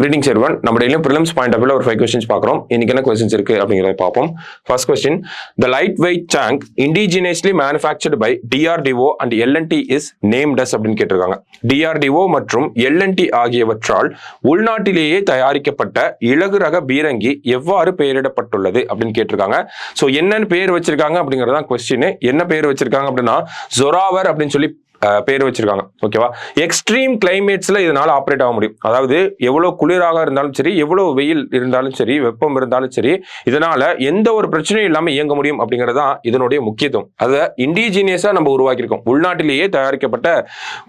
Greetings everyone. நம்ம டெய்லியும் prelims point of view ஒரு 5 questions பார்க்குறோம். இன்னைக்கு என்ன questions இருக்கு அப்படிங்கறத பார்ப்போம். First question, the lightweight tank indigenously manufactured by DRDO and L&T is named as அப்படின்னு கேட்டிருக்காங்க. DRDO மற்றும் L&T ஆகியவற்றால் உள்நாட்டிலேயே தயாரிக்கப்பட்ட இலகு ரக பீரங்கி எவ்வாறு பெயரிடப்பட்டுள்ளது அப்படின்னு கேட்டிருக்காங்க. ஸோ என்னன்னு பேர் வச்சிருக்காங்க அப்படிங்கறதான் கொஸ்டின். என்ன பேர் வச்சிருக்காங்க அப்படின்னா ஜொராவர் அப்படின்னு சொல்லி பேர் வச்சிருக்காங்க. ஓகேவா? எக்ஸ்ட்ரீம் கிளைமேட்ஸ்ல இதனால ஆப்ரேட் ஆக முடியும். அதாவது எவ்வளவு குளிராக இருந்தாலும் சரி, எவ்வளவு வெயில் இருந்தாலும் சரி, வெப்பம் இருந்தாலும் சரி, இதனால எந்த ஒரு பிரச்சனையும் இல்லாம இயங்க முடியும் அப்படிங்கறதுதான் இதனுடைய முக்கியத்துவம். அதை இண்டிஜினியஸா நம்ம உருவாக்கியிருக்கோம். உள்நாட்டிலேயே தயாரிக்கப்பட்ட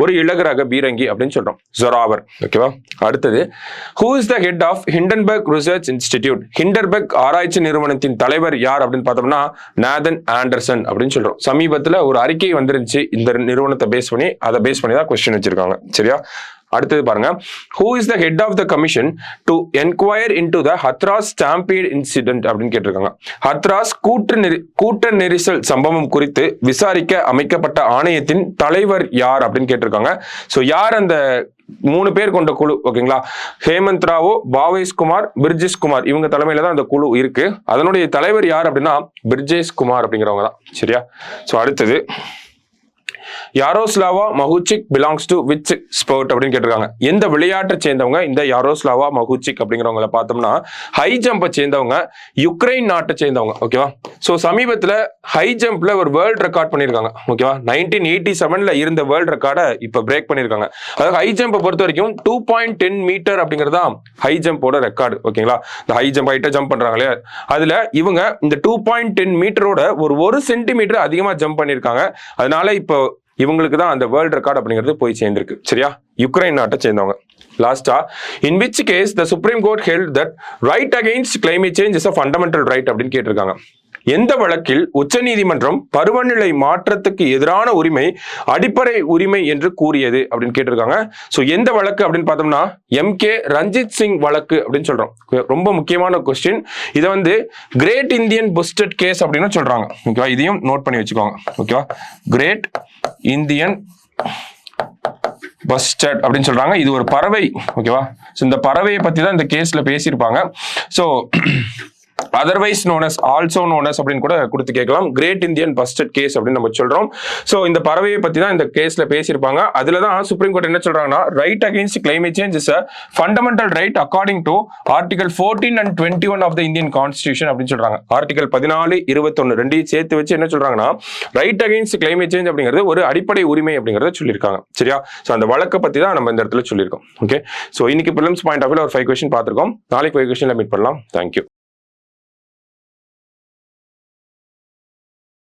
ஒரு இலகு ரக பீரங்கி அப்படின்னு சொல்றோம், ஜொராவர். ஓகேவா? அடுத்தது, who is the head of Hindenburg research institute? Hindenburg ஆராய்ச்சி நிறுவனத்தின் தலைவர் யார் அப்படின்னு பார்த்தோம்னா நாதன் ஆண்டர்சன் அப்படின்னு சொல்றோம். சமீபத்துல ஒரு அறிக்கை வந்துருந்துச்சு இந்த நிறுவனத்தை பேஸ் பண்ணி தான் கொஸ்டின் வச்சிருக்காங்க. சரியா? அடுத்தது பாருங்க, who is the head of the commission to enquire into the Hathras stampede incident அப்படின்னு கேட்டிருக்காங்க. ஹத்ராஸ் கூட்ட நெரிசல் சம்பவம் குறித்து விசாரிக்க அமைக்கப்பட்ட ஆணையத்தின் தலைவர் யார் அப்படின்னு கேட்டிருக்காங்க. ஸோ யார் அந்த 3 பேர் கொண்ட குழு? ஓகேங்களா? ஹேமந்த் ராவோ, பாவேஷ் குமார், பிர்ஜேஷ் குமார், இவங்க தலைமையில தான் அந்த குழு இருக்கு. அதனுடைய தலைவர் யார் அப்படின்னா பிர்ஜேஷ் குமார் அப்படிங்கிறவங்க தான். சரியா? ஸோ அடுத்தது, யாரோஸ்லாவா மஹூச்சிக் பிலாங்ஸ் டு விச் ஸ்போர்ட் அப்படின்னு கேட்டிருக்காங்க. எந்த விளையாட்டை சேர்ந்தவங்க இந்த யாரோஸ்லாவா மஹூச்சிக் அப்படிங்கிறவங்கள பார்த்தோம்னா ஹை ஜம்பை சேர்ந்தவங்க, யுக்ரைன் நாட்டை சேர்ந்தவங்க. ஓகேவா? ஸோ சமீபத்தில் ஹை ஜம்ப்ல ஒரு வேர்ல்ட் ரெக்கார்ட் பண்ணியிருக்காங்க. ஓகேவா? 1987 இருந்த வேர்ல்ட் ரெக்கார்டை இப்போ பிரேக் பண்ணியிருக்காங்க. அதாவது ஹை ஜம்பை பொறுத்த வரைக்கும் 2.10 மீட்டர் அப்படிங்கிறதா ஹை ஜம்போட ரெக்கார்டு. ஓகேங்களா? இந்த ஹை ஜம்ப் ஹைட்டை ஜம்ப் பண்றாங்களே, அதுல இவங்க இந்த 2.10 மீட்டரோட ஒரு சென்டிமீட்டர் அதிகமா ஜம்ப் பண்ணியிருக்காங்க. அதனால இப்போ இவங்களுக்கு தான் அந்த வேர்ல்ட் ரெக்கார்ட் அப்படிங்கிறது போய் சேர்ந்திருக்கு. சரியா? யுக்ரைன் நாட்டை சேர்ந்தவங்க. லாஸ்டா, in which case the supreme court held that right against climate change is a fundamental right அப்படின்னு கேட்டிருக்காங்க. எந்த வழக்கில் உச்சநீதிமன்றம் பருவநிலை மாற்றத்துக்கு எதிரான உரிமை அடிப்படை உரிமை என்று கூறியது அப்படின்னு கேட்டிருக்காங்க. ஸோ எந்த வழக்கு அப்படின்னு பார்த்தோம்னா MK ரஞ்சித் சிங் வழக்கு அப்படின்னு சொல்றோம். ரொம்ப முக்கியமான கொஸ்டின். இதை வந்து கிரேட் இந்தியன் புஸ்டட் கேஸ் அப்படின்னு சொல்றாங்க. ஓகேவா? இதையும் நோட் பண்ணி வச்சுக்கோங்க. ஓகேவா? கிரேட் இந்தியன் பஸ்டட் அப்படின்னு சொல்றாங்க. இது ஒரு பறவை. ஓகேவா? ஸோ இந்த பறவையை பத்தி தான் இந்த கேஸ்ல பேசியிருப்பாங்க. ஸோ அதர்வைஸ் ஆல்சோ நோனஸ் அப்படின்னு கூட கொடுத்து கேட்கலாம். கிரேட் இந்தியன் பஸ்டட் கேஸ் அப்படின்னு நம்ம சொல்றோம். ஸோ இந்த பறவையை பத்தி தான் இந்த கேஸ்ல பேசியிருப்பாங்க. அதுல தான் சுப்ரீம் கோர்ட் என்ன சொல்றாங்கன்னா right against climate change is a fundamental right according to article 14 and 21 of the Indian constitution அப்படின்னு சொல்றாங்க. ஆர்டிகல் 14, 21 ரெண்டையும் சேர்த்து வச்சு என்ன சொல்றாங்கன்னா ரைட் அகைன்ஸ்ட் கிளைமேட் சேஞ்ச் அப்படிங்கிறது ஒரு அடிப்படை உரிமை அப்படிங்கறத சொல்லியிருக்காங்க. சரியா? ஸோ அந்த வழக்கை பத்தி தான் நம்ம இந்த இடத்துல சொல்லியிருக்கோம். ஓகே? ஸோ இன்னைக்கு prelims பாயிண்ட் ஆஃப் வியூல ஒரு 5 கொஸ்டின் பார்த்திருக்கோம். நாளைக்கு 5 கொஸ்டின்ல மீட் பண்ணலாம். தேங்க்யூ.